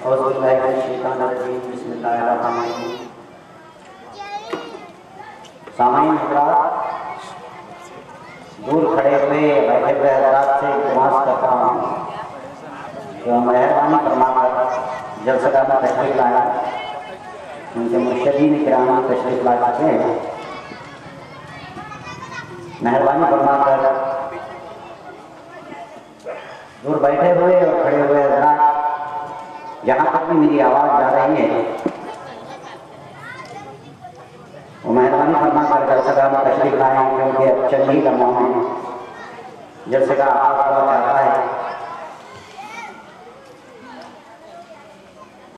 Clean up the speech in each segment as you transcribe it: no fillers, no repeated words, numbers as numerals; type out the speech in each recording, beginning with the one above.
اعوذ باللہ من الشیطان الرجیم بسم اللہ الرحمن الرحیم۔ سامعین حضرات، دور کھڑے ہوئے بیٹھے ہوئے حضرات سے التماس کرتا ہوں کہ وہ مہربانی فرما کر جلسہ میں تشریف لائیں۔ ان کے مرشدین کرام تشریف لا چکے ہیں، مہربانی فرما کر دور بیٹھے ہوئے اور کھڑے ہوئے حضرات جہاں تک بھی میری آواز جا رہی ہے وہ مہربانی فرما کر جلسہ میں تشریف لائیں، کیونکہ اب چند ہی لمحوں میں جلسے کا آغاز ہوا چاہتا ہے۔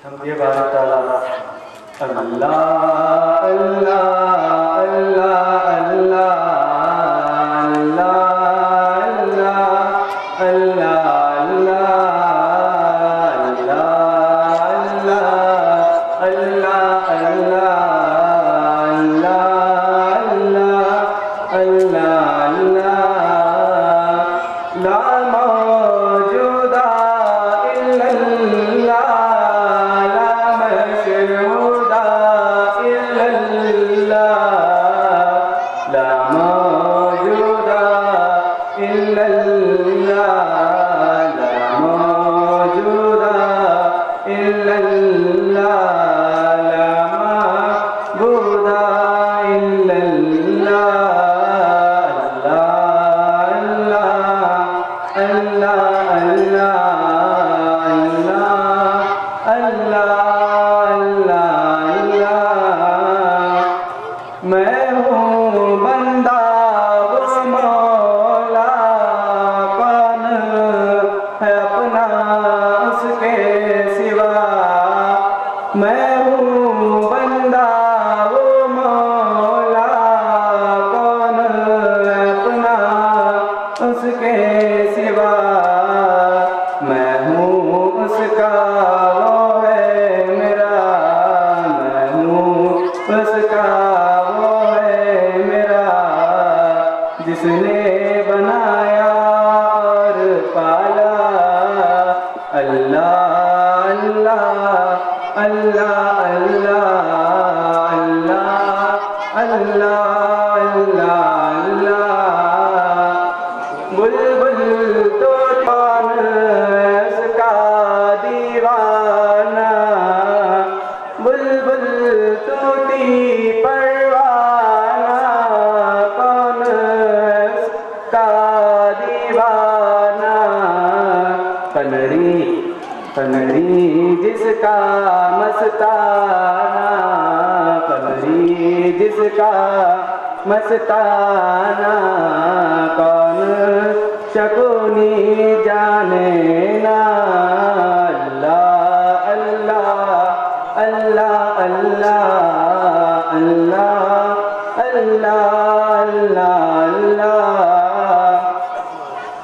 ہم یہ بات تعالیٰ اللہ اللہ اللہ اللہ مستانہ کون شکونی جانے نا اللہ اللہ اللہ اللہ اللہ اللہ اللہ اللہ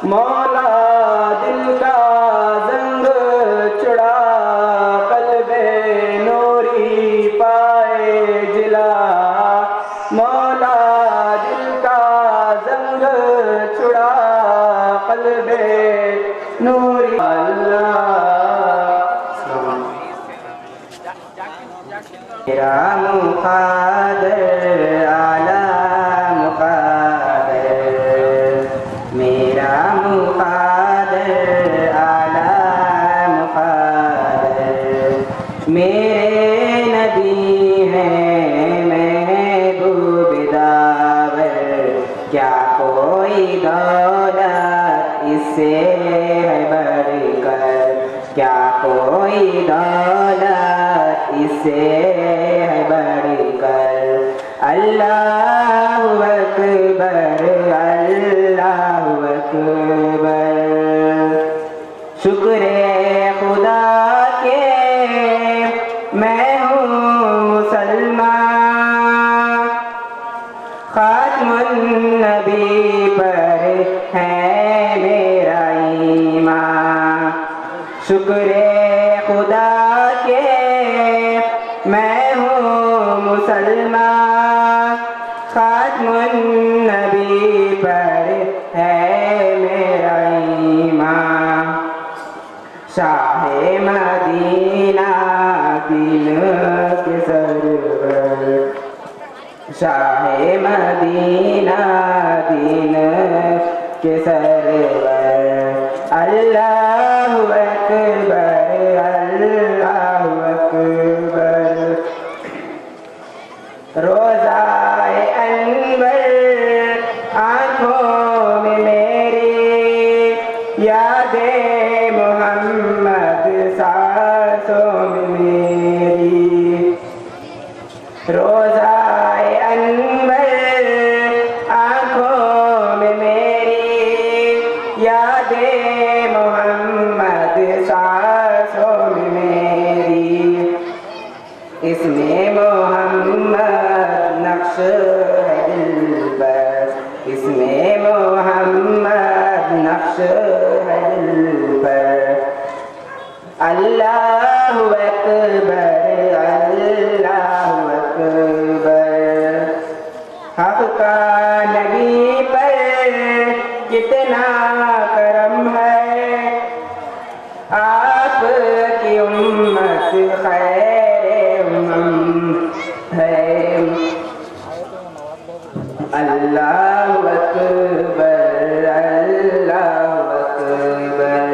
مولا دل کا زنگ چڑا قلب نوری پائے جلا مولا دل کا زنگ چھڑا قلب نوری اللہ میرا مقادر اعلیٰ مقادر میرا مقادر اعلیٰ مقادر میرے نبی ہیں محبوب داور کیا کوئی دولت اس سے ہے بڑھ کر کیا کوئی دولت اس سے ہے بڑھ کر اللہ اکبر اللہ اکبر شکر خدا کے میں ہوں مسلمان خاتم النبی پر ہے میرا ایمان شکر خدا کے میں ہوں مسلمان خاتم النبی پر ہے میرا ایمان شاہ مدینہ دین کے سرور، شاہ مدینہ دین کے سرور، اللہ اکبر اللہ اکبر۔ روزائے انور آنکھوں میں میری، یاد محمد سانسوں میں میری، روزائے انور آنکھوں میں میری، یاد محمد سانسوں میں میری، اس میں محمد نقش ہے دل پر، اس میں محمد نقش ہے دل پر، اللہ اکبر اللہ اکبر۔ حق کا نبی پر کتنا کرم ہے، آپ کی امت خیر امم ہے، اللہ اکبر اللہ اکبر۔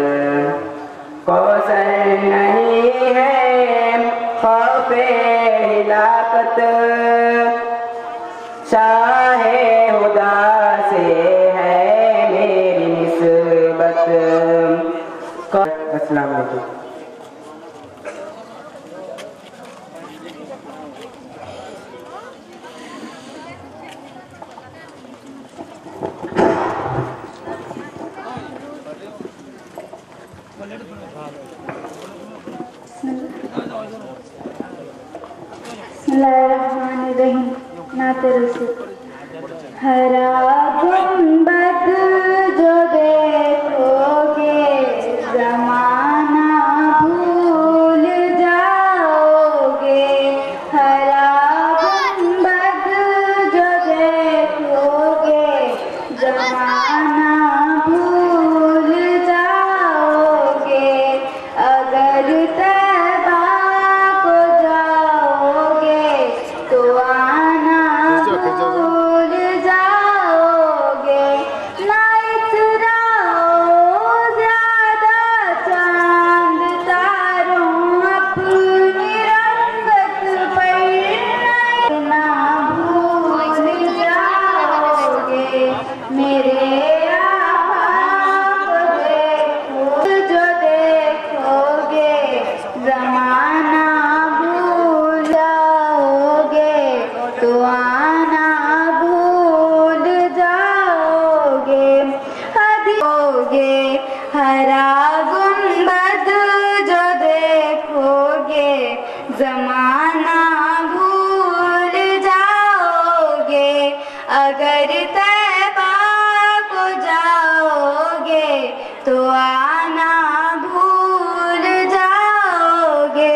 کوثر نہیں ہے خوف ہلاکت، شاہ خدا سے ہے میری نسبت۔ السلام علیکم۔ بسم اللہ الرحمن الرحیم۔ نعت رسول۔ ہرا گنبد جو دیکھو گے زمانہ بھول جاؤ گے، ہرا گنبد جو دیکھو گے زمانہ بھول جاؤ گے، اگر طیبہ کو جاؤ گے تو آنا بھول جاؤ گے، نہ اتراؤ زیادہ چاند تاروں اپنی رنگت پر، نہ بھول جاؤ گے میرے جو دیکھو گے زمانہ بھول جاؤ گے تو آنا بھول جاؤ گے، ہو گے ہرا گنبد جو دیکھو گے زمانہ بھول جاؤ گے، اگر طیبہ کو جاؤ گے تو آنا بھول جاؤ گے،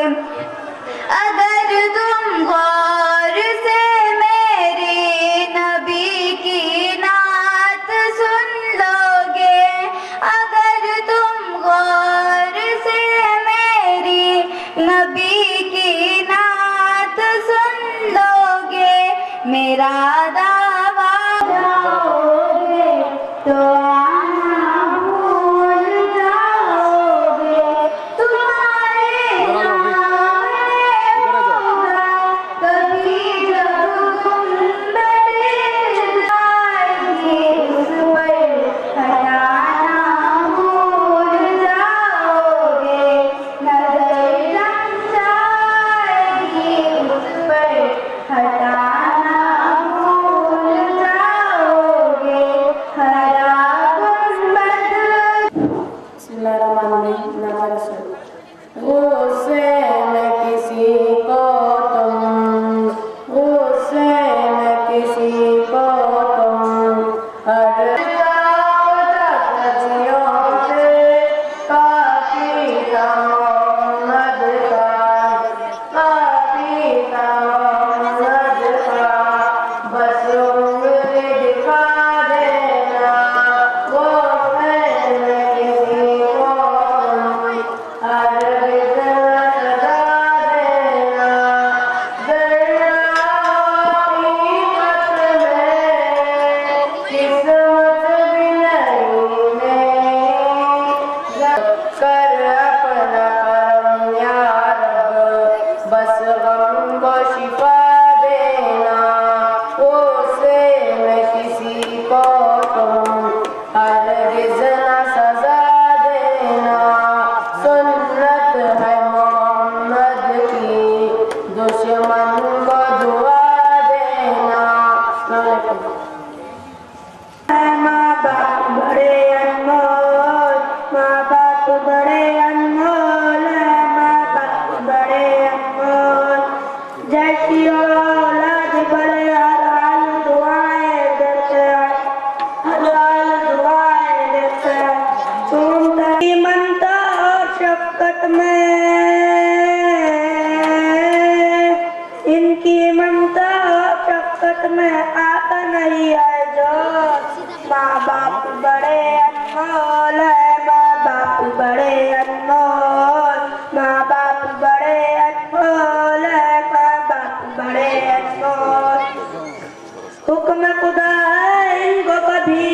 اگر تم غور سے میری نبی کی نعت سن لو گے، اگر تم غور سے میری نبی کی نعت سن لو گے، میرا دعویٰ جاؤ گے تو آنا بھول جاؤ گے، تمہارے نام ہوگا کبھی جب گنبد جائے گی اس پر ہٹانا بھول جاؤ گے، نظر جم جائے گی اس پر ہٹانا بھول جاؤ گے، ہرا گنبد۔ بسم اللہ الرحمن الرحیم۔ نعت رسول۔ غصے میں کسی کو تم، غصے میں کسی کو تم، ہر جاؤ تجزیوں سے کافی تھا محمد کا، کافی تھا محمد کا، بس انگلی دکھا دینا، غصے میں کسی کو تم، کر اپنا کرم یا رب، بس غم کو شفا دینا، اسے میں کسی کو تم ہرگز نہ سزا دینا، سنت ہے محمد کی دشمن کو دعا دینا۔ ماں باپ بڑے انمول، ماں باپ بڑے انمول، ماں باپ بڑے انمول، جیسی اولاد بڑے حلال دعائیں دیتے ہیں، حلال دعائیں دیتے ہیں، تم تھی ممتا اور شفقت میں، ان کی ممتا اور شفقت میں آتا نہیں ہے جو، ماں باپ بڑے انمول ہے، ماں باپ بڑے انمول، ماں باپ بڑے انمول ہے، ماں باپ بڑے انمول، حکم خدا ہے ان کو کبھی،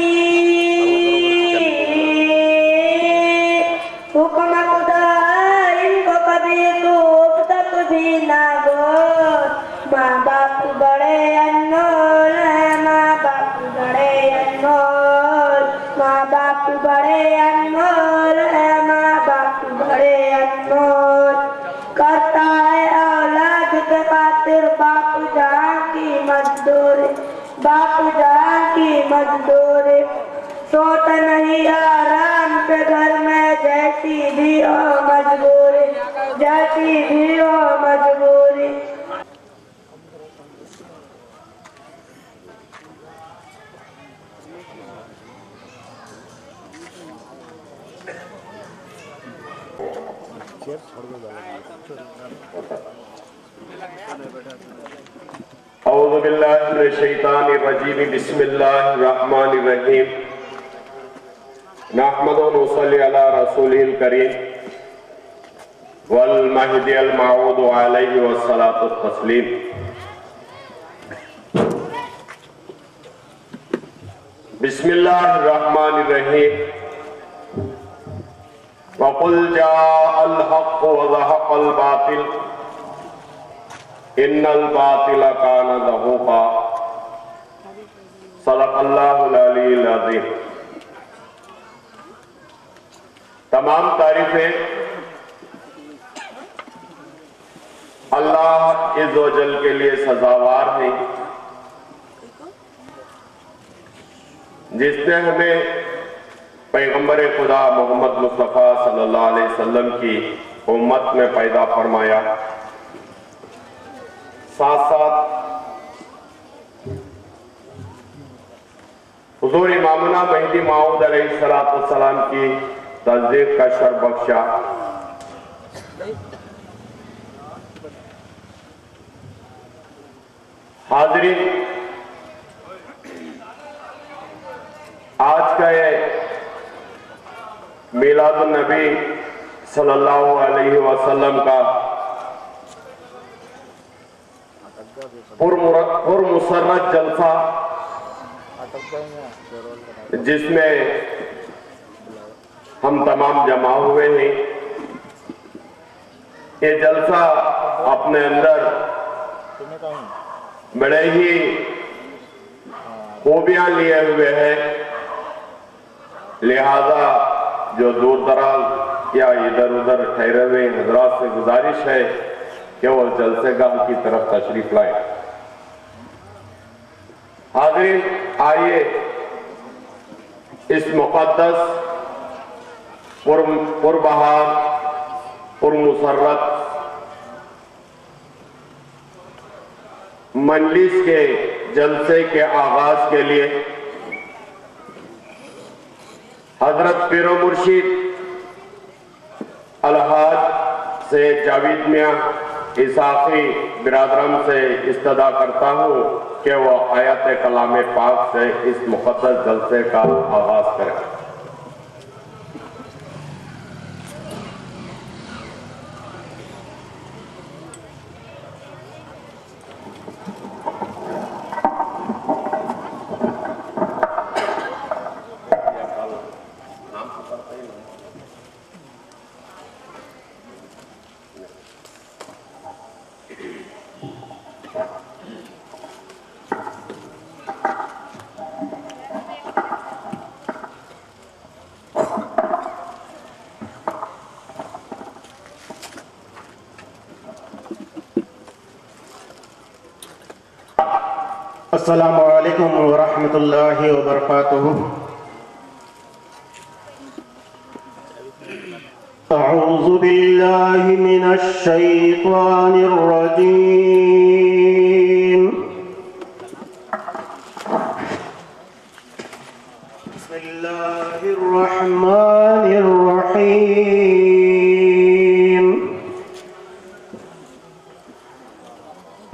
حکم خدا ہے ان کو کبھی خوب تک بھی نہ گور، ماں باپ بڑے انمول ہے، ماں باپ بڑے انمول، ماں باپ بڑے انمول ہے، ماں باپ بڑے انمول، کرتا ہے اولاد کے خاطر باپ جہاں کی مزدوری، باپ جہاں کی مزدوری، سوتا نہیں آرام سے گھر میں جیسی بھی ہو مجبوری، جیسی بھی ہو مجبوری۔ اعوذ باللہ من الشیطان الرجیم، بسم اللہ الرحمن الرحیم، نحمد و نصلی علی رسولہ الکریم والمہدی الموعود علیہ والصلاة والتسلیم۔ بسم اللہ الرحمن الرحیم، وَقُلْ جَاءَ الْحَقُّ وَزَهَقَ الْبَاطِلُ إِنَّ الْبَاطِلَ كَانَ زَهُوقًا۔ صدق اللہ العلی العظیم۔ تمام تعریفیں اللہ عز و جل کے لیے سزاوار ہیں، جس نے ہمیں پیغمبر خدا محمد مصطفیٰ صلی اللہ علیہ وسلم کی امت میں پیدا فرمایا، ساتھ ساتھ حضور امامنا مہدی موعود علیہ السلام کی تصدیق کا شرف بخشا۔ حاضرین، آج کا یہ میلاد النبی صلی اللہ علیہ وسلم کا پرمسرت جلسہ، جس میں ہم تمام جمع ہوئے ہیں، یہ جلسہ اپنے اندر بڑے ہی خوبیاں لیے ہوئے ہیں، لہذا جو دور دراز یا ادھر ادھر ٹھہرے ہوئے حضرات سے گزارش ہے کہ وہ جلسے گاہ کی طرف تشریف لائیں۔ حاضرین، آئیے اس مقدس پربہار پرمسرت مجلس کے جلسے کے آغاز کے لیے حضرت پیر و مرشد الحاج سید جاوید میاں اسحاقی برادرم سے استدعا کرتا ہوں کہ وہ آیت کلام پاک سے اس مقدس جلسے کا آغاز کریں۔ السلام علیکم ورحمۃ اللہ وبرکاتہ۔ اعوذ باللہ من الشیطان الرجیم، بسم اللہ الرحمن الرحیم۔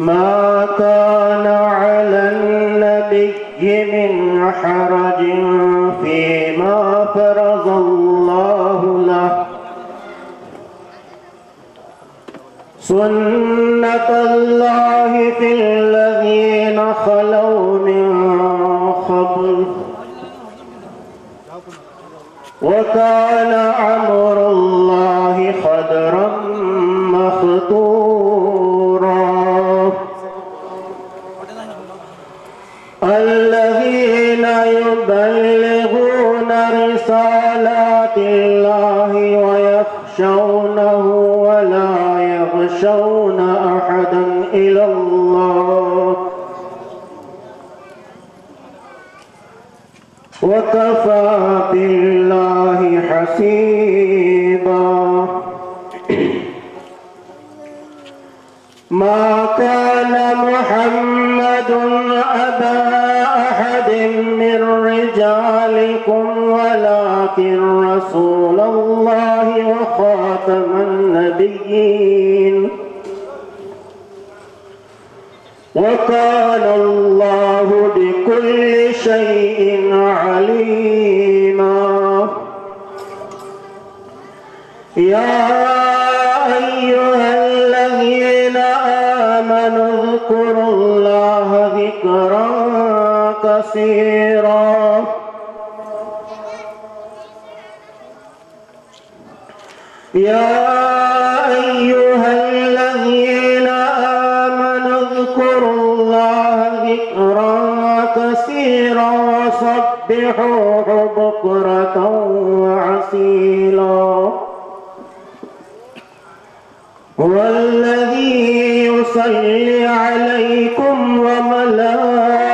ما كان على النبي من حرج فيما فرض الله له، سنة الله في الذين خلوا من قبل، وكان أمر الله قدرا مقدورا۔ الذين يبلغون رسالات الله ويخشونه ولا يخشون أحدا إلا الله، وكفى بالله حسيبا۔ ما كان محمد أبا أحد من رجالكم ولكن رسول الله وخاتم النبيين، وكان الله بكل شيء عليما۔ يا أيها الذين آمنوا اذكروا الله ذكرا كثيرا، يا أيها الذين آمنوا اذكروا الله ذكرا كثيرا وسبحوه بكرة وعصيلا۔ هو الذي يصلي عليكم وملائكته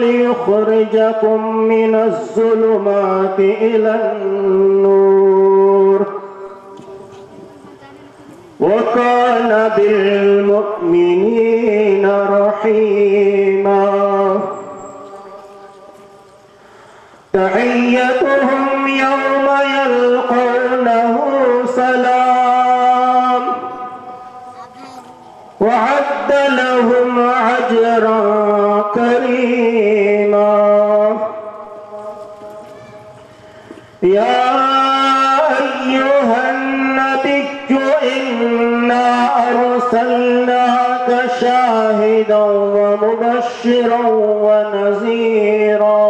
ليخرجكم من الظلمات إلى النور، وكان بالمؤمنين رحيما۔ تحيتهم يوم يلقونه سلام، وعد لهم أجرا كريما۔ يا أيها النبي إنا أرسلناك شاهدا ومبشرا ونذيرا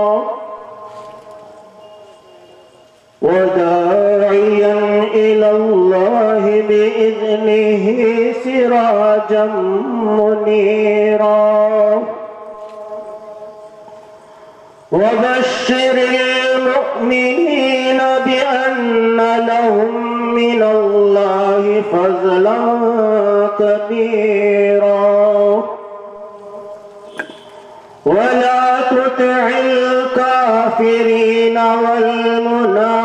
وداعيا إلى الله بإذنه سراجا منيرا، وبشر المؤمنين بأن لهم من الله فضلا كبيرا، ولا تطع الكافرين والمنافقين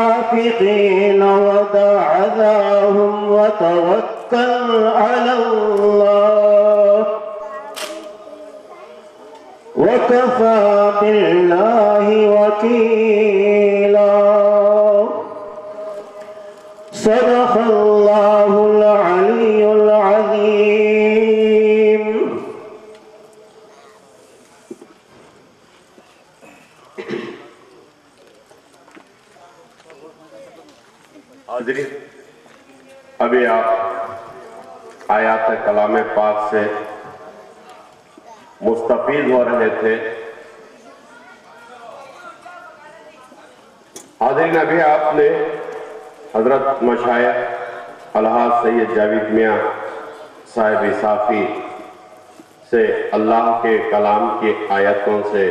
ودع أذاهم وتوكل على الله، وكفى بالله وكيلا۔ صدق الله العلي العظيم۔ حاضرین، ابھی آپ آیات کلام پاک سے مستفید ہو رہے تھے۔ حاضرین، ابھی آپ نے حضرت مشائخ الحاج سید جاوید میاں صاحب صافی سے اللہ کے کلام کی آیتوں سے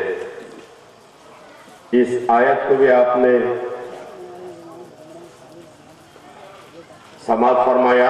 اس آیت کو بھی آپ نے سماعت فرمایا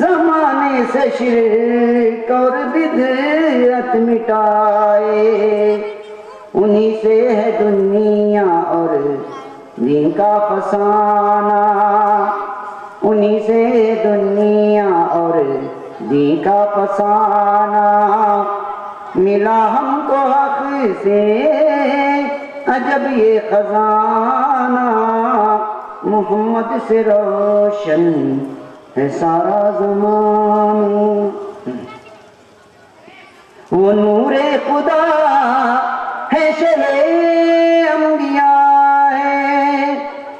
زمانے سے شرک اور بدعت مٹائے، انہی سے ہے دنیا اور دین کا فسانہ، انہی سے دنیا اور دین کا فسانہ، ملا ہم کو حق سے عجب یہ خزانہ، محمد سے روشن ہے سارا زمانہ، وہ نور خدا ہے، شہ انبیاء ہے،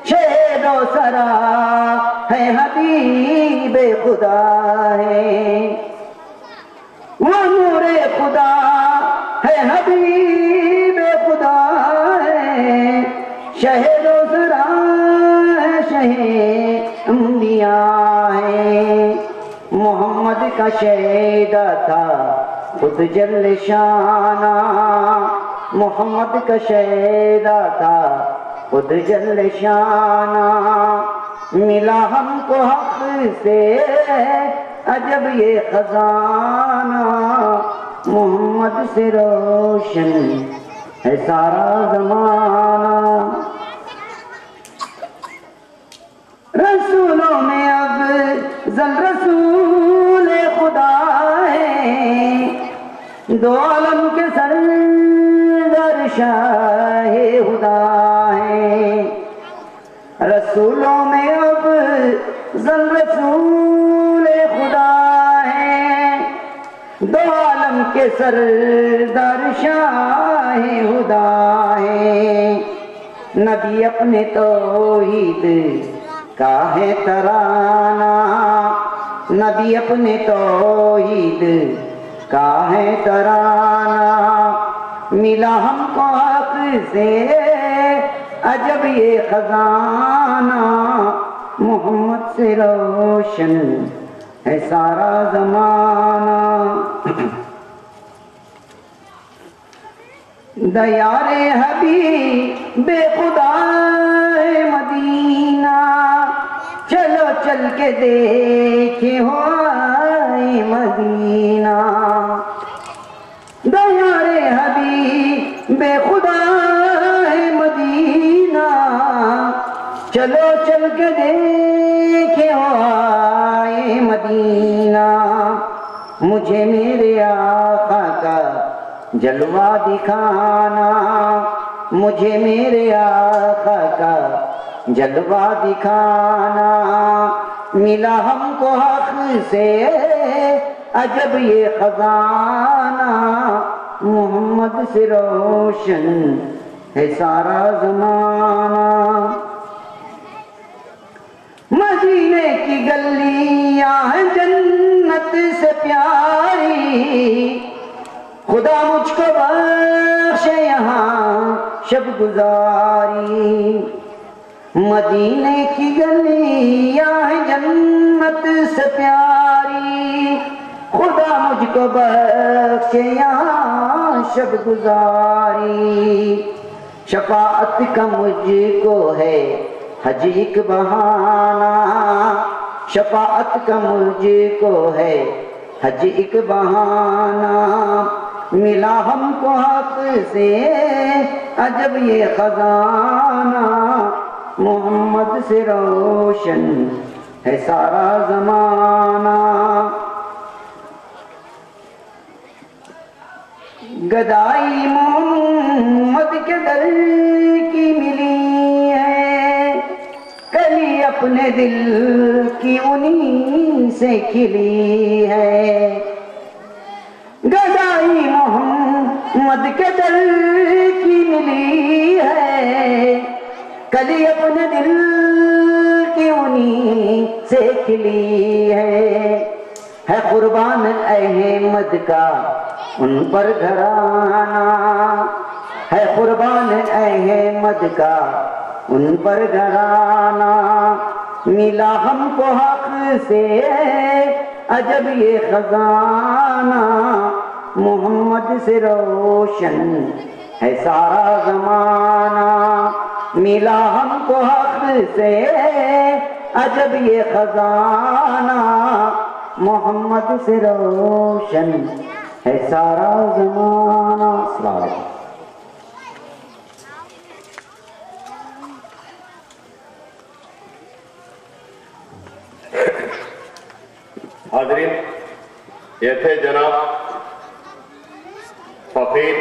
شہد و سرا ہے، حبیب خدا ہے، وہ نور خدا ہے، حبیب خدا ہے، شہد و سرا ہے، شہ انبیاء ہے، محمد کا شیدا تھا خود جل شانہ، محمد کا شیدا تھا خود جل شانہ، ملا ہم کو حق سے عجب یہ خزانہ، محمد سے روشن ہے سارا زمانہ، رسولوں میں افضل رسول خدا ہے، دو عالم کے سردار شاہ خدا ہے، رسولوں میں افضل رسول خدا ہے، دو عالم کے سردار شاہ خدا ہے، نبی اپنے توحید کا ہے ترانہ، نبی اپنے توحید کا ہے ترانہ، ملا ہم کو حق سے عجب یہ خزانہ، محمد سے روشن ہے سارا زمانہ، دیار حبیب خدا ہے مدینہ، چلو چل کے دیکھے ہو آئے مدینہ، دیار حبیب خدا ہے مدینہ، چلو چل کے دیکھے ہو آئے مدینہ، مجھے میرے آقا کا جلوہ دکھانا، مجھے میرے آقا کا جلوہ دکھانا، ملا ہم کو حق سے عجب یہ خزانہ، محمد سے روشن ہے سارا زمانہ، مدینے کی گلیاں ہیں جنت سے پیاری، خدا مجھ کو بخشے یہاں شب گزاری، مدینے کی گلیاں ہیں جنت سے پیاری، خدا مجھ کو بخشے یہاں شب گزاری، شفاعت کا مجھ کو ہے حج ایک بہانہ، شفاعت کا مجھ کو ہے حج ایک بہانہ، ملا ہم کو حق سے عجب یہ خزانہ، محمد سے روشن ہے سارا زمانہ، گدائی محمد کے در کی ملی ہے، کلی اپنے دل کی انہی سے کھلی ہے، گدائی محمد کے در کی ملی ہے، کلی اپنے دل کی انہی سے کھلی ہے قربان احمد کا ان پر گھرانہ، ہے قربان احمد کا ان پر گھرانہ، ملا ہم کو حق سے عجب یہ خزانہ، محمد سے روشن ہے سارا زمانہ، ملا ہم کو حق سے عجب یہ خزانہ، محمد سے روشن ہے سارا زمانہ. السلام علیکم. حاضرین، یہ تھے جناب فقیر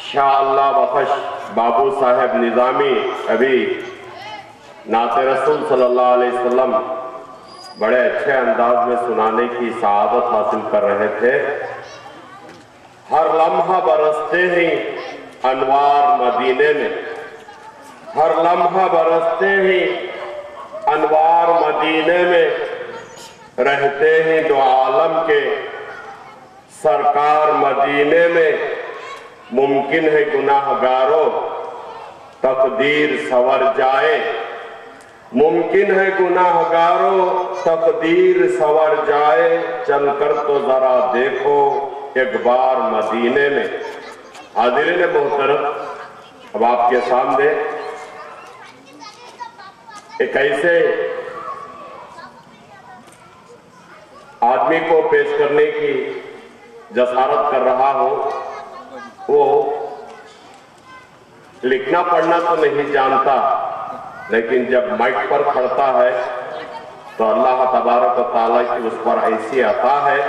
شاہ اللہ بخش بابو صاحب نظامی. ابھی نعت رسول صلی اللہ علیہ وسلم بڑے اچھے انداز میں سنانے کی سعادت حاصل کر رہے تھے. ہر لمحہ برستے ہی انوار مدینے میں، ہر لمحہ برستے ہی انوار مدینے میں، رہتے ہیں دو عالم کے سرکار مدینے میں. ممکن ہے گناہ گاروں تقدیر سور جائے، ممکن ہے گناہ گاروں تقدیر سور جائے. چل کر تو ذرا دیکھو ایک بار مدینے میں. حاضرین محترم، اب آپ کے سامنے ایک ایسے آدمی کو پیش کرنے کی جسارت کر رہا ہوں. وہ لکھنا پڑھنا تو نہیں جانتا، لیکن جب مائک پر کھڑتا ہے تو اللہ تبارک و تعالیٰ کی اس پر ایسی عطا ہے،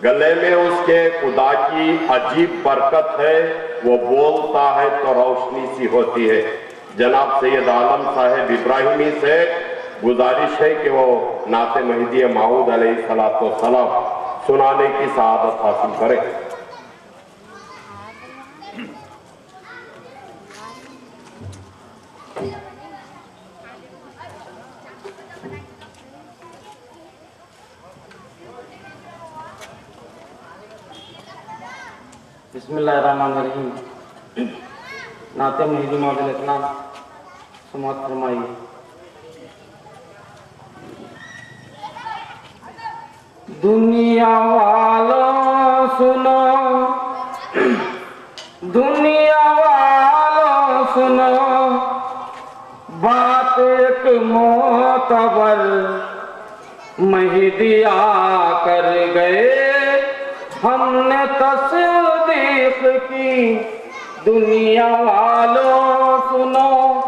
گلے میں اس کے خدا کی عجیب برکت ہے. وہ بولتا ہے تو روشنی سی ہوتی ہے. جناب سید عالم صاحب ابراہیمی سے گزارش ہے کہ وہ نعت مہدی موعود علیہ السلام سنانے کی سعادت حاصل کریں. بسم اللہ الرحمن الرحیم. نعت مہدی موعود علیہ السلام سماعت فرمائیے. دنیا والوں سنو، دنیا والوں سنو، بات ایک معتبر مہدی آ کر گئے، ہم نے تصدیق کی. دنیا والوں سنو،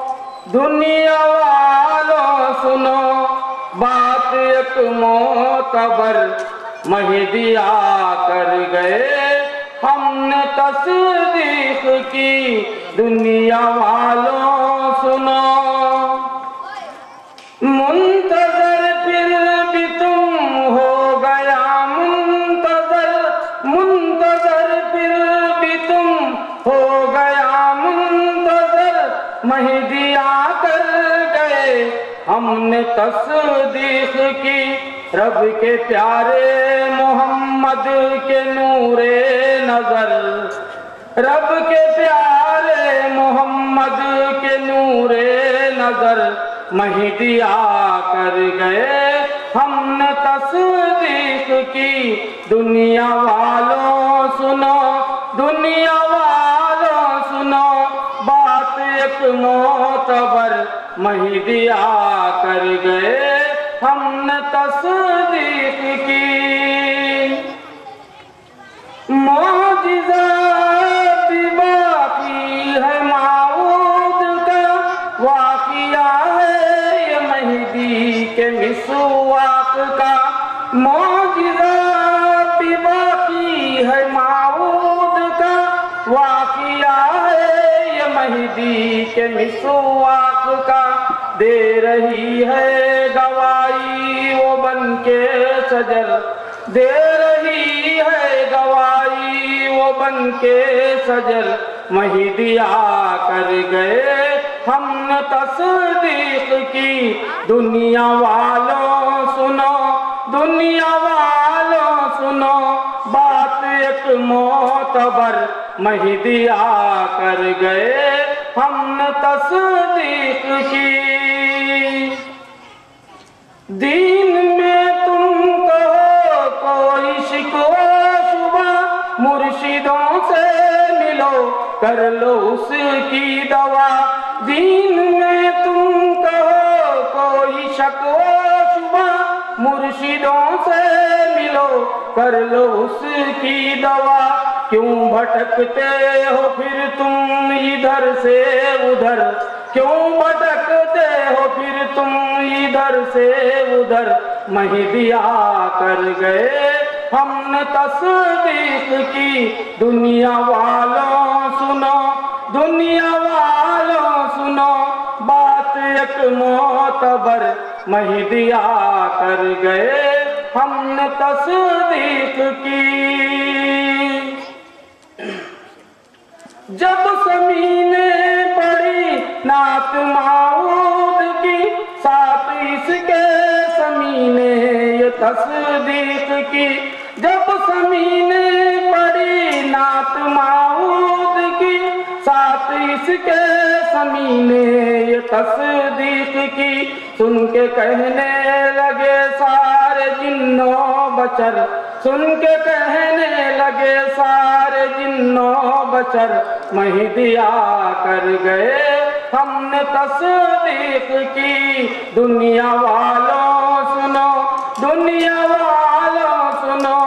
دنیا والوں سنو، بات ایک معتبر مہدی آ کر گئے، ہم نے تصدیق کی. دنیا والوں سنو، منتظر پھر بھی تم ہو گیا منتظر، منتظر پھر بھی تم ہو گیا منتظر، مہدی آ کر گئے، ہم نے تصدیق کی. رب کے پیارے محمد کے نور نظر، رب کے پیارے محمد کے نور نظر، مہدی آ کر گئے، ہم نے تصدیق کی. دنیا والوں سنو، دنیا والوں سنو، بات ایک معتبر مہدی آ کر گئے، ہم نے تصدیق کی. معجزات باقی ہے موعود کا واقعہ ہے یہ مہدی کے مسواک کا. معجزات باقی ہے موعود کا واقعہ ہے یہ مہدی کے مسواک کا. دے رہی ہے گواہی وہ بن کے شجر، دے رہی ہے گواہی وہ بن کے شجر، مہدی آ کر گئے، ہم نے تصدیق کی. دنیا والوں سنو، دنیا والوں سنو، بات ایک معتبر مہدی آ کر گئے، ہم نے تصدیق کی. دین میں تم کہو کوئی شکوہ شبہ، مرشدوں سے ملو کر لو اس کی دوا. دین میں تم کہو کوئی شکوہ شبہ، مرشد مرشدوں سے ملو کر لو اس کی دوا کیوں بھٹکتے ہو پھر تم ادھر سے ادھر کیوں بھٹکتے ہو پھر تم ادھر سے ادھر مہدی آ کر گئے ہم نے تصدیق کی دنیا والوں سنو دنیا والوں سنو بات ایک معتبر مہدی آ کر گئے ہم نے تصدیق کی جب زمینیں پڑی نعت معود کی ساتھ اس کے زمینیں یہ تصدیق کی جب زمینیں پڑی نعت معود کی ساتھ اس کے زمینیں یہ تصدیق کی سن کے کہنے لگے سارے جن و بشر سن کے کہنے لگے سارے جن و بشر مہدی آ کر گئے ہم نے تصدیق کی دنیا والوں سنو دنیا والوں سنو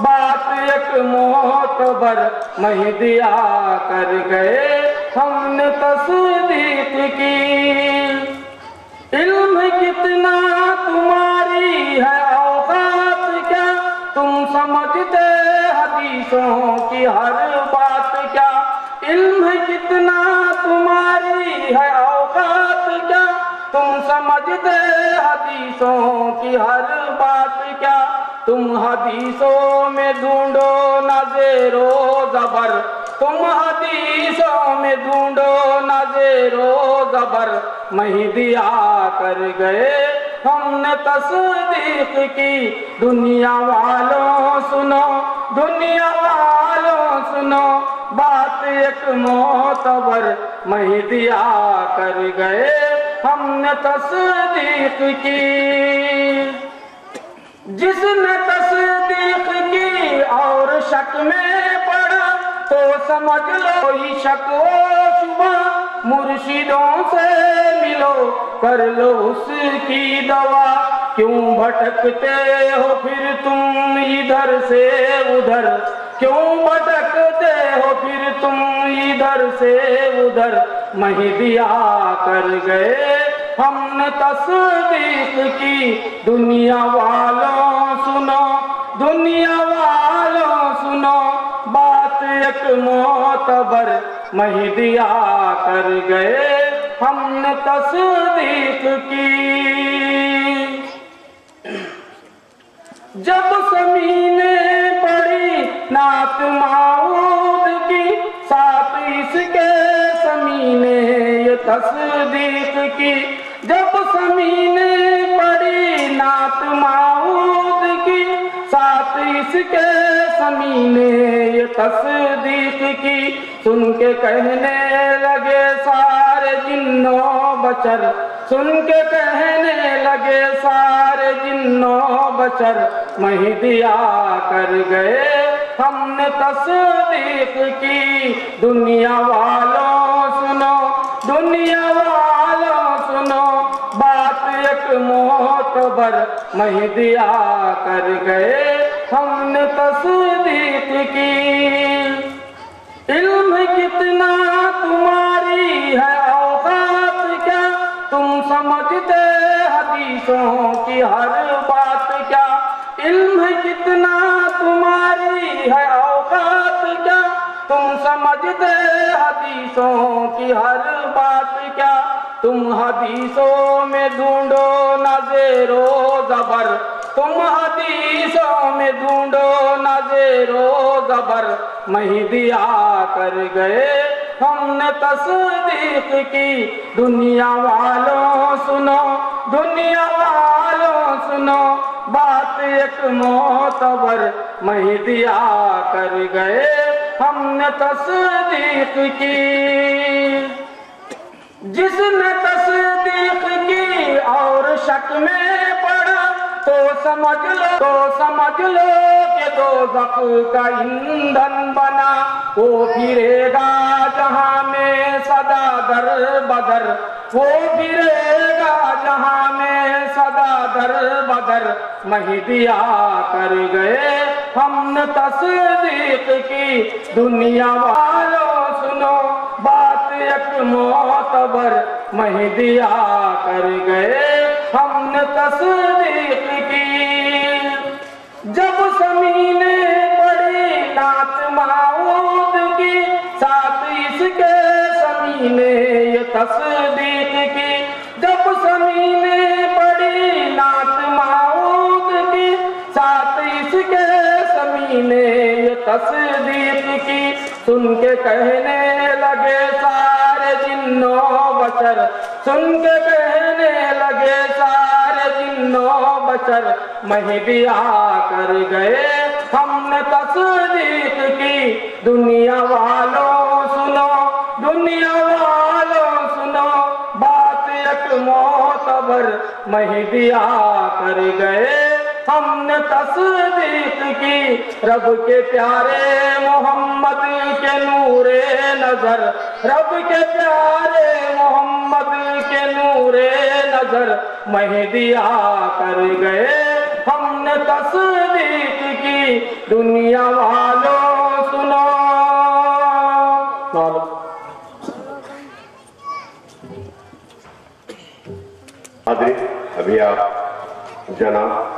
بات ایک معتبر مہدی آ کر گئے ہم نے تصدیق کی علم کتنا تمہاری ہے اوقات کیا تم سمجھتے حدیثوں کی ہر بات کیا علم کتنا تمہاری ہے اوقات کیا تم سمجھتے حدیثوں کی ہر بات کیا تم حدیثوں میں ڈھونڈو نہ زیر و زبر تم حدیثوں میں ڈھونڈو نہ زیر و زبر مہدی آ کر گئے ہم نے تصدیق کی دنیا والوں سنو دنیا والوں سنو بات ایک معتبر مہدی آ کر گئے ہم نے تصدیق کی جس نے تصدیق کی اور شک میں پڑا تو سمجھ لو یہ شک و شبہ مرشدوں سے ملو کر لو اس کی دوا کیوں بھٹکتے ہو پھر تم ادھر سے ادھر کیوں بھٹکتے ہو پھر تم ادھر سے ادھر مہدی آ کر گئے ہم نے تصدیق کی دنیا والوں سنو دنیا والوں سنو بات ایک معتبر مہدی آ کر گئے ہم نے تصدیق کی جب زمینیں پڑی نعت معود کی ساتھ اس کے زمینیں یہ تصدیق کی جب زمینیں پڑی نعت معود کی ساتھ اس کے زمینیں یہ تصدیق کی سن کے کہنے لگے سارے جن و بشر سن کے کہنے لگے سارے جن و بشر مہدی آ کر گئے ہم نے تصدیق کی دنیا والوں سنو دنیا والوں سنو بات ایک معتبر مہدی آ کر گئے ہم نے تصدیق کی علم کتنا تمہاری ہے اوقات کیا تم سمجھتے حدیثوں کی ہر بات کیا علم کتنا تمہاری ہے اوقات کیا تم سمجھتے حدیثوں کی ہر بات کیا تم حدیثوں میں ڈھونڈو نہ زیر و زبر تم حدیثوں میں ڈھونڈو نہ زیر و زبر مہدی آ کر گئے ہم نے تصدیق کی دنیا والوں سنو دنیا والوں سنو بات ایک معتبر مہدی آ کر گئے ہم نے تصدیق کی جس نے تصدیق کی اور شک میں پڑا تو سمجھ لو کہ دوزخ کا ایندھن بنا وہ پھرے گا جہاں میں صدا در بدر وہ پھرے گا جہاں میں صدا در بدر مہدی آ کر گئے ہم نے تصدیق کی دنیا والوں سنو بات ایک معتبر مہدی آ کر گئے ہم نے تصدیق کی جب سمینے پڑی نعت معود کی ساتھ اس کے سمینے یہ تصدیق کی جب سمینے پڑی نعت معود کی ساتھ اس کے سمینے یہ تصدیق کی سن کے کہنے لگے سارے جن و بشر سن کے کہنے لگے سارے جن و بشر مہدی آ کر گئے ہم نے تصدیق کی دنیا والوں سنو دنیا والوں سنو بات ایک معتبر مہدی آ کر گئے ہم نے تصدیق کی رب کے پیارے محمد کے نور نظر رب کے پیارے محمد کے نور نظر مہدی آ کر گئے ہم نے تصدیق کی دنیا والوں سنو حاضرین ابھی آپ جناب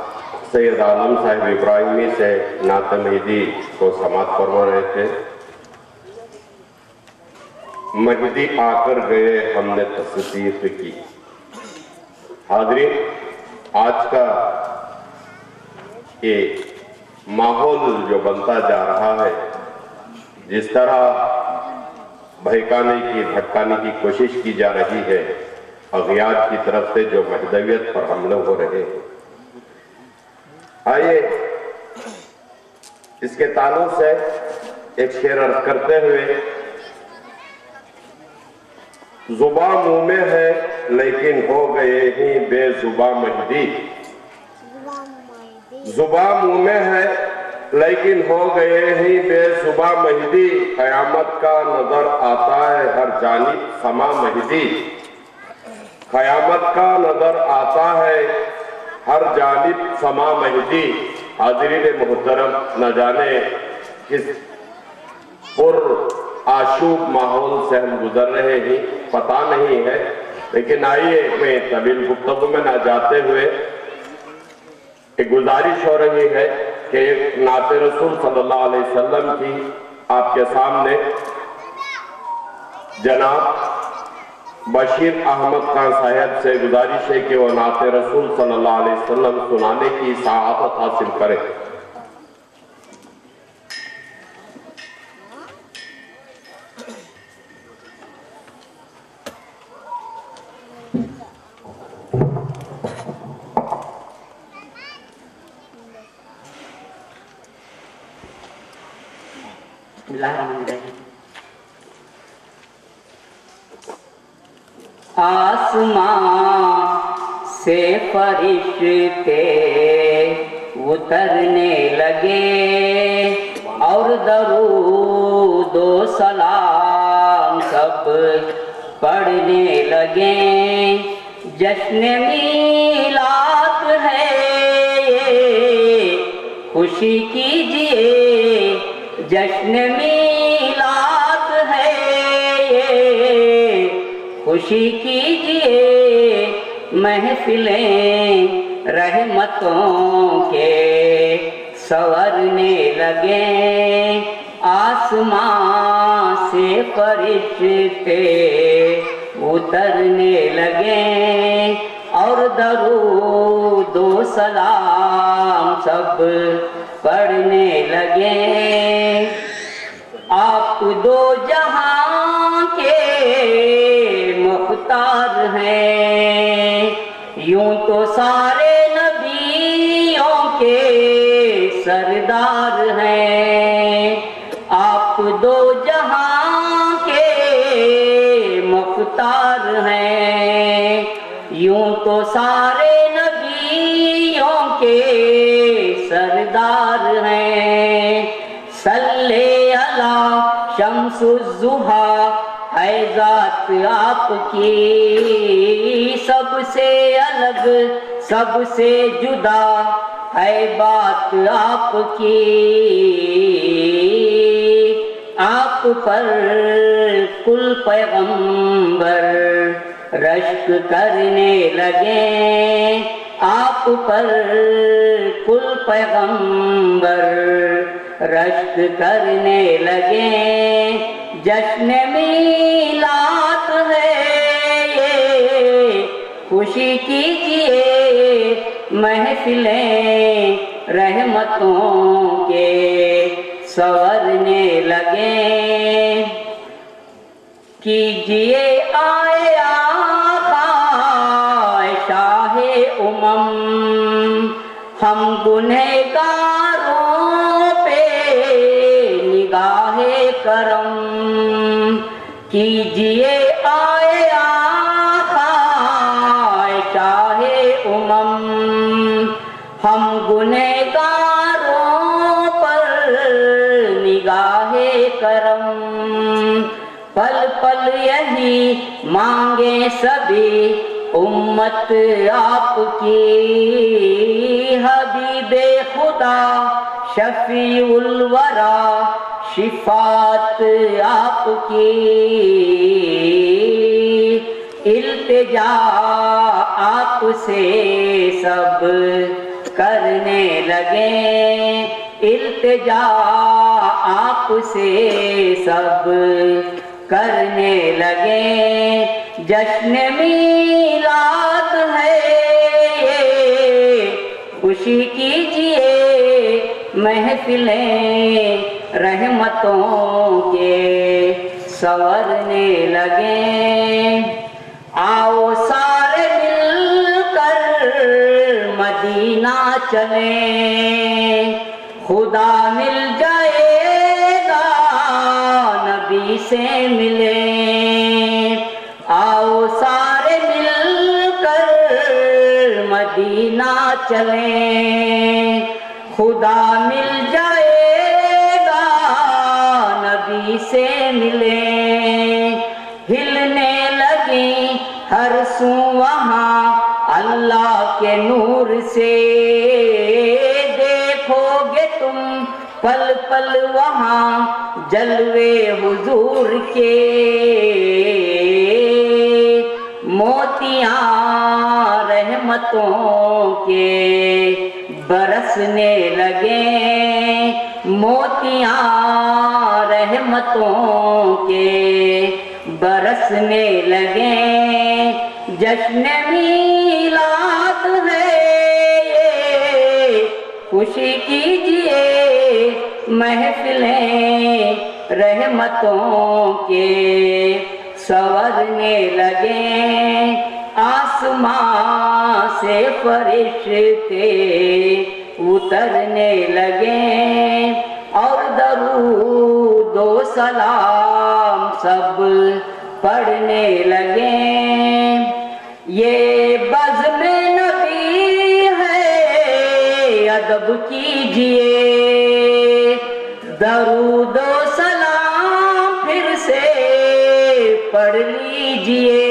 سید عالم صاحب ابراہیمی سے نعت مہدی کو سماعت فرما رہے تھے مہدی آ کر گئے ہم نے تصدیق کی حاضرین آج کا یہ ماحول جو بنتا جا رہا ہے جس طرح بہکانے کی بھٹکانے کی کوشش کی جا رہی ہے اغیار کی طرف سے جو مہدویت پر حملے ہو رہے ہیں آئیے اس کے تعلق سے ایک شعر عرض کرتے ہوئے زباں منہ میں ہے لیکن ہو گئے ہی بے زباں مہدی زباں منہ میں ہے لیکن ہو گئے ہی بے زباں مہدی قیامت کا نظر آتا ہے ہر جانب سما مہدی قیامت کا نظر آتا ہے ہر جانب سما مہدی حاضرین محترم نہ جانے کس پر آشوب ماحول سے ہم گزر رہے ہیں پتہ نہیں ہے لیکن آئیے میں طویل گفتگو میں نہ جاتے ہوئے ایک گزارش ہو رہی ہے کہ ایک نعت رسول صلی اللہ علیہ وسلم کی آپ کے سامنے جناب بشیر احمد خان صاحب سے گزارش ہے کہ وہ نعت رسول صلی اللہ علیہ وسلم سنانے کی سعادت حاصل کرے بسم اللہ الرحمن الرحیم آسمان سے فرشتے اترنے لگے اور درود و سلام سب پڑھنے لگے جشن میلاد ہے خوشی کیجئے جشن میلاد ہے خوشی کیجئے محفلیں رحمتوں کے سورنے لگے آسمان سے فرشتے اترنے لگے اور درود و سلام سب پڑھنے لگے آپ دو جہاں کے مختار ہیں یوں تو سارے نبیوں کے سردار ہیں آپ دو جہاں کے مختار ہیں یوں تو سارے نبیوں کے سردار ہیں صلی اللہ شمس الضحیٰ ہے ذات آپ کی سب سے الگ سب سے جدا ہے بات آپ کی، آپ پر کل پیغمبر رشک کرنے لگے، آپ پر کل پیغمبر رشک کرنے لگے۔ جشن میلاد ہے یہ، خوشی کیجئے محفلیں رحمتوں کے سنورنے لگے۔ کیجئے آئے آقا شاہ امم، ہم گنہگاروں پہ نگاہ کرم۔ کیجئے آئے آقا شاہ امم، ہم گنہگاروں پر نگاہ کرم۔ پل پل یہی مانگے سبھی امت آپ کی، حبیب خدا شفیع الورا شفاعت آپ کی۔ التجا آپ سے سب کرنے لگے، التجا آپ سے سب کرنے لگے۔ جشن میلاد ہے یہ، خوشی کیجئے محفلیں رحمتوں کے سنورنے لگے۔ آؤ سارے مل کر مدینہ چلیں، خدا مل جائے گا نبی سے ملیں۔ آؤ سارے مل کر مدینہ چلیں، خدا مل جائے گا نبی سے ملیں۔ ہلنے لگی ہر سو وہاں اللہ کے نور سے، دیکھو گے تم پل پل وہاں جلوے حضور کے۔ موتیاں رحمتوں کے برسنے لگے، موتیاں رحمتوں کے برسنے لگے۔ جشن میلاد ہے یہ، خوشی کیجئے محفلیں رحمتوں کے سنورنے لگے۔ آسمان سے فرشتے اترنے لگے، اور درود و سلام سب پڑھنے لگے۔ یہ بزم نبی ہے ادب کیجئے، درود و سلام پھر سے پڑھ لیجئے۔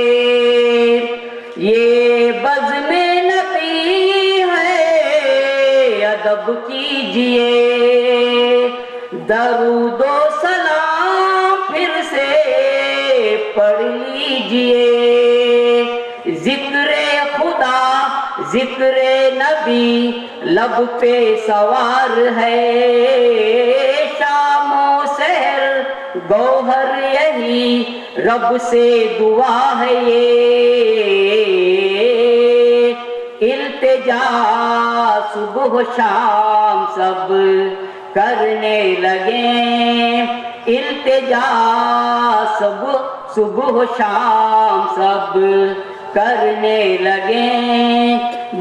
یہ بزم نبی ہے ادب کیجئے، درود و سلام پھر سے پڑھ لیجئے۔ ذکر خدا ذکر نبی لب پہ سوار ہے، شام و سحر گوہر یہی رب سے دعا ہے یہ۔ التجا صبح و شام سب کرنے لگے، التجا صبح و شام سب کرنے لگے۔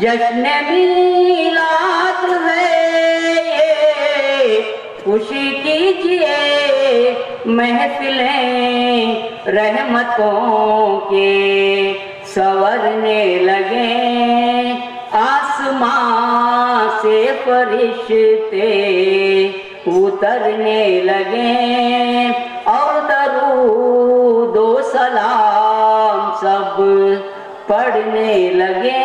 جشن میلاد ہے یہ، خوشی کیجئے محفلیں رحمتوں کے سنورنے لگے۔ آسمان سے فرشتے اترنے لگے، اور درود و سلام سب پڑھنے لگے۔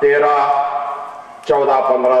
13, 14, 15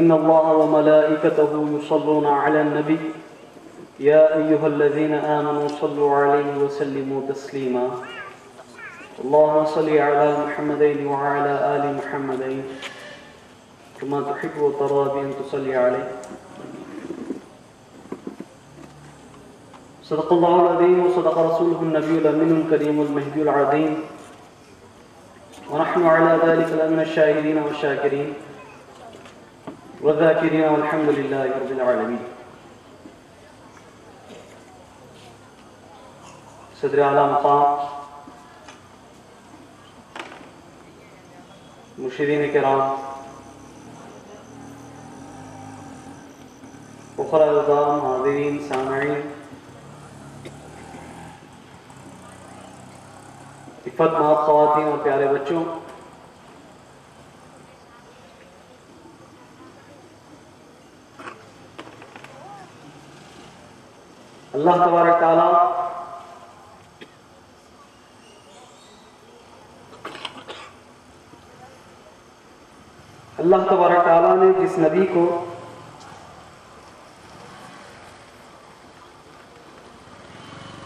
إن الله وملائكته يصلون على النبي يا أيها الذين آمنوا صلوا عليه وسلموا تسليما اللهم صل على محمدين وعلى آل محمدين كما تحب وترى بأن تصلي عليه صدق الله العظيم وصدق رسوله النبي الأمين الكريم المهدي العظيم ونحن على ذلك من الشاهدين والشاكرين والذاكرين والحمد لله رب العالمين صدر اعلی مقام مرشدین کرام اخرى الضام حاضرین سامعین عفت مآب خواتین اور پیارے بچوں اللہ تبارک تعالیٰ نے جس نبی کو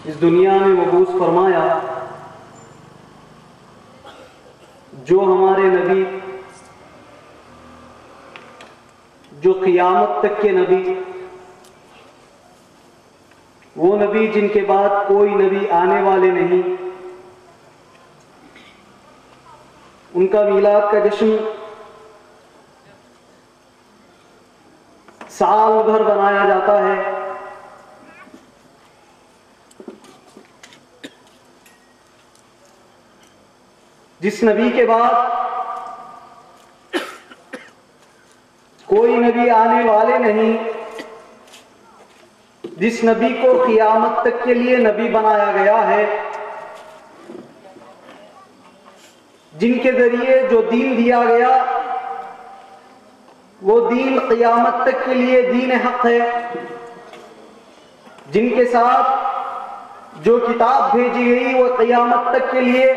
اس دنیا میں مبعوث فرمایا جو ہمارے نبی جو قیامت تک کے نبی وہ نبی جن کے بعد کوئی نبی آنے والے نہیں، ان کا میلاد کا جشن سال بھر منایا جاتا ہے۔ جس نبی کے بعد کوئی نبی آنے والے نہیں، جس نبی کو قیامت تک کے لیے نبی بنایا گیا ہے، جن کے ذریعے جو دین دیا گیا وہ دین قیامت تک کے لیے دین حق ہے، جن کے ساتھ جو کتاب بھیجی گئی وہ قیامت تک کے لیے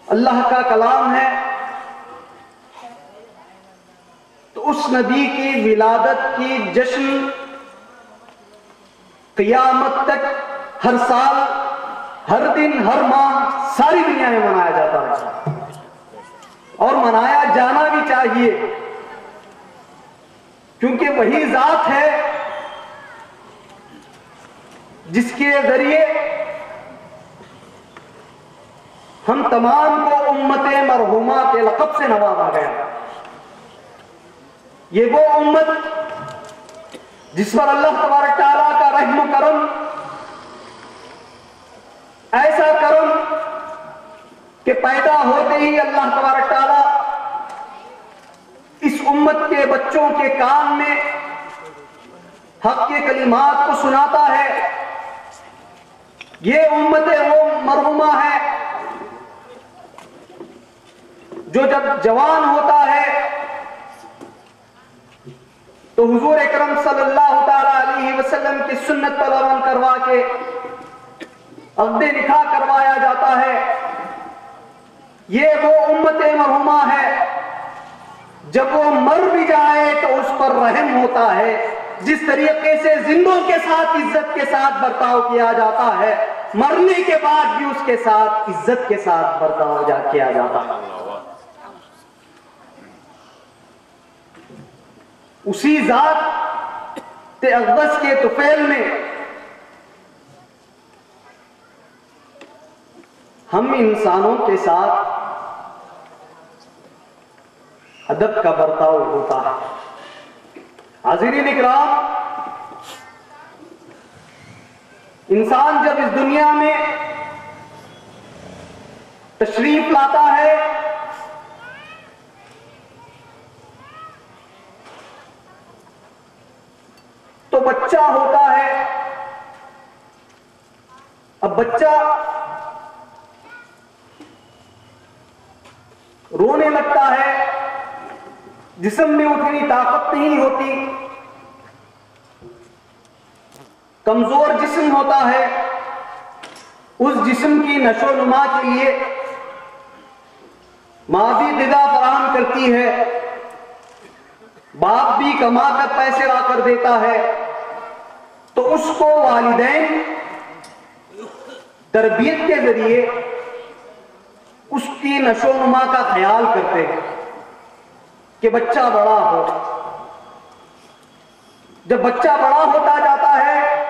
اللہ کا کلام ہے، تو اس نبی کی ولادت کی جشن قیامت تک ہر سال، ہر دن، ہر ماہ ساری دنیا میں منایا جاتا ہے، اور منایا جانا بھی چاہیے، کیونکہ وہی ذات ہے جس کے ذریعے ہم تمام کو امت مرحومہ کے لقب سے نوازا گیا۔ یہ وہ امت جس پر اللہ تبارک تعالیٰ کا رحم و کرم، ایسا کرم کہ پیدا ہوتے ہی اللہ تبارک تعالیٰ اس امت کے بچوں کے کان میں حق کے کلمات کو سناتا ہے۔ یہ امت وہ مرحومہ ہے جو جب جوان ہوتا ہے تو حضور اکرم صلی اللہ تعالی علیہ وسلم کی سنت پر عمل کروا کے عقد نکاح کروایا جاتا ہے۔ یہ وہ امت مرحومہ ہے جب وہ مر بھی جائے تو اس پر رحم ہوتا ہے۔ جس طریقے سے زندوں کے ساتھ عزت کے ساتھ برتاؤ کیا جاتا ہے، مرنے کے بعد بھی اس کے ساتھ عزت کے ساتھ برتاؤ کیا جاتا ہے۔ اسی ذات اقدس کے طفیل میں ہم انسانوں کے ساتھ ادب کا برتاؤ ہوتا ہے۔ حاضرین اکرام، انسان جب اس دنیا میں تشریف لاتا ہے تو بچہ ہوتا ہے۔ اب بچہ رونے لگتا ہے، جسم میں اتنی طاقت نہیں ہوتی، کمزور جسم ہوتا ہے۔ اس جسم کی نشو و نما کے لیے ماں بھی غذا فراہم کرتی ہے، باپ بھی کما کر پیسے لا کر دیتا ہے، تو اس کو والدین تربیت کے ذریعے اس کی نشو و نما کا خیال کرتے ہیں کہ بچہ بڑا ہو۔ جب بچہ بڑا ہوتا جاتا ہے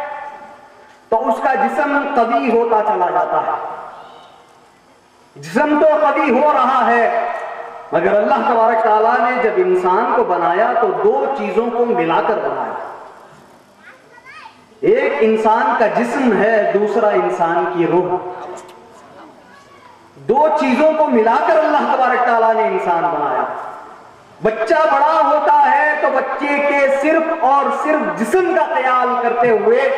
تو اس کا جسم قوی ہوتا چلا جاتا ہے۔ جسم تو قوی ہو رہا ہے، مگر اللہ تبارک تعالیٰ نے جب انسان کو بنایا تو دو چیزوں کو ملا کر بنایا۔ ایک انسان کا جسم ہے، دوسرا انسان کی روح۔ دو چیزوں کو ملا کر اللہ تبارک تعالیٰ نے انسان بنایا۔ بچہ بڑا ہوتا ہے تو بچے کے صرف اور صرف جسم کا خیال کرتے ہوئے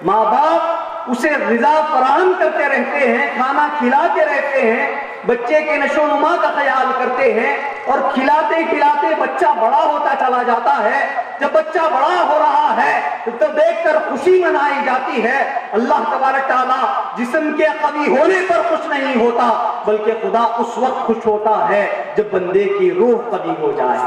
ماں باپ اسے غذا فراہم کرتے رہتے ہیں، کھانا کھلاتے رہتے ہیں، بچے کے نشو و نما کا خیال کرتے ہیں، اور کھلاتے کھلاتے بچہ بڑا ہوتا چلا جاتا ہے۔ جب بچہ بڑا ہو رہا ہے تو دیکھ کر خوشی منائی جاتی ہے۔ اللہ تبارک تعالیٰ جسم کے قوی ہونے پر خوش نہیں ہوتا، بلکہ خدا اس وقت خوش ہوتا ہے جب بندے کی روح قوی ہو جائے،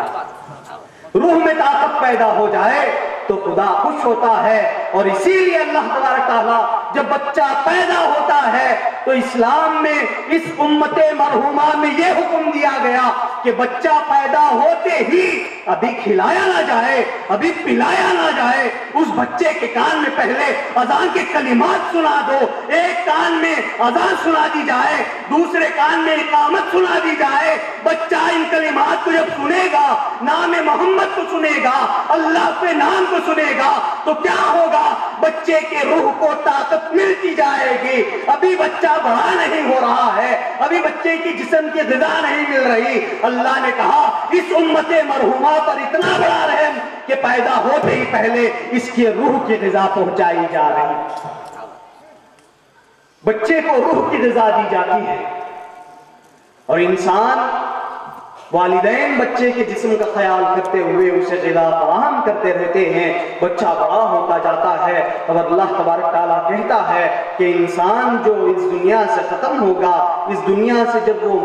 روح میں طاقت پیدا ہو جائے تو خدا خوش ہوتا ہے۔ اور اسی لیے اللہ تبارک تعالیٰ جب بچہ پیدا ہوتا ہے تو اسلام میں اس امت مرحومہ میں یہ حکم دیا گیا کہ بچہ پیدا ہوتے ہی ابھی کھلایا نہ جائے، ابھی پلایا نہ جائے، اس بچے کے کان میں پہلے اذان کے کلمات سنا دو، ایک کان میں اذان سنا دی جائے، دوسرے کان میں اقامت سنا دی جائے۔ بچہ ان کلمات کو جب سنے گا، نام محمد کو سنے گا، اللہ کے نام کو سنے گا، تو کیا ہوگا؟ بچے کے روح کو طاقت ملتی جائے گی۔ ابھی بچہ بڑا نہیں ہو رہا ہے، ابھی بچے کی جسم کی غذا نہیں مل رہی۔ اللہ نے کہا اس امت مرحومہ پر اتنا بڑا رحم کہ پیدا ہوتے ہی پہلے اس کی روح کی غذا پہنچائی جا رہی، بچے کو روح کی غذا دی جاتی ہے۔ اور انسان، والدین بچے کے جسم کا خیال کرتے ہوئے اسے غذا فراہم کرتے رہتے ہیں، بچہ بڑا ہوتا جاتا ہے۔ اور اللہ تبارک تعالیٰ کہتا ہے کہ انسان جو اس دنیا سے ختم ہوگا، اس دنیا سے جب وہ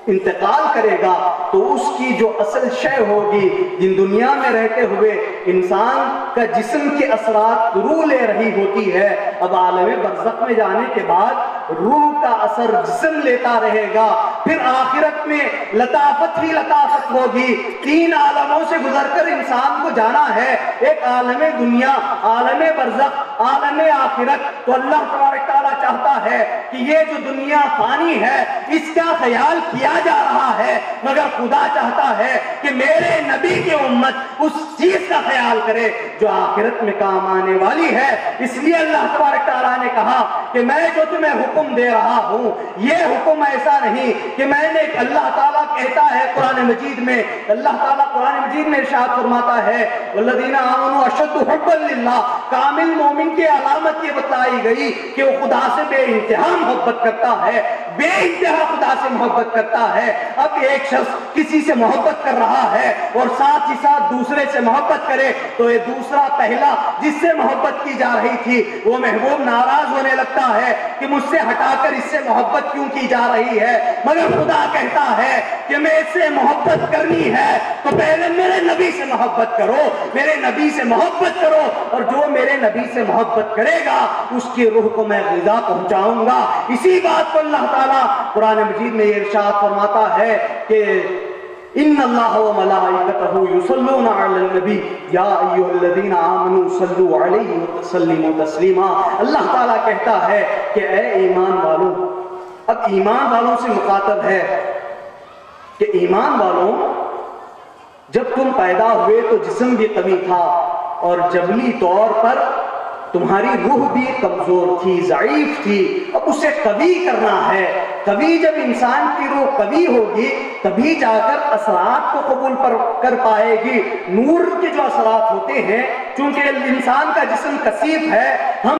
انتقال کرے گا تو اس کی جو اصل شے ہوگی، جن دنیا میں رہتے ہوئے انسان کا جسم کے اثرات روح لے رہی ہوتی ہے، اب عالم برزخ میں جانے کے بعد روح کا اثر جسم لیتا رہے گا۔ پھر آخرت میں لطافت ہی لطافت ہوگی۔ تین عالموں سے گزر کر انسان کو جانا ہے، ایک عالم دنیا، عالم برزخ، عالم آخرت۔ تو اللہ تبارک تعالیٰ چاہتا ہے کہ یہ جو دنیا فانی ہے اس کا خیال کیا جا رہا ہے، مگر خدا چاہتا ہے کہ میرے نبی کی امت اس چیز کا خیال کرے جو آخرت میں کام آنے والی ہے۔ اس لیے اللہ تبارک تعالیٰ نے کہا کہ میں جو تمہیں حکم دے رہا ہوں یہ حکم ایسا نہیں کہ میں نے، اللہ تعالیٰ کہتا ہے قرآن مجید میں، اللہ تعالیٰ قرآن مجید میں ارشاد فرماتا ہے والذین آمنوا اشد حبا للہ، کامل مومن کی علامت یہ بتلائی گئی کہ وہ خدا سے بے انتہا محبت کرتا ہے، بے انتہا خدا سے محبت کرتا ہے۔ اب ایک شخص کسی سے محبت کر رہا ہے اور ساتھ ہی ساتھ دوسرے سے محبت کرے تو یہ دوسرا پہلا جس سے محبت کی جا رہی تھی وہ محبوب ناراض ہونے لگتا ہے کہ مجھ سے ہٹا کر اس سے محبت کیوں کی جا رہی ہے، مگر خدا کہتا ہے کہ میں اس سے محبت کرنی ہے تو پہلے میرے نبی سے محبت کرو، میرے نبی سے محبت کرو، اور جو میرے نبی سے محبت کرے گا اس کی روح کو میں غذا پہنچاؤں گا۔ اسی بات کو اللہ تعالیٰ قرآن مجید میں یہ ارشاد فرماتا ہے کہ ان اللہ وملائکتہ یصلون علی النبی یا ایھا الذین آمنوا صلوا علیہ وسلموا تسلیما۔ اللہ تعالیٰ کہتا ہے کہ اے ایمان والوں، اب ایمان والوں سے مخاطب ہے کہ ایمان والوں، جب تم پیدا ہوئے تو جسم بھی قوی تھا اور جبلی طور پر تمہاری روح بھی کمزور تھی، ضعیف تھی، اب اسے قوی کرنا ہے۔ قوی جب انسان کی روح قوی ہوگی تبھی جا کر اثرات کو قبول کر پائے گی۔ نور کے جو اثرات ہوتے ہیں، چونکہ انسان کا جسم کثیف ہے، ہم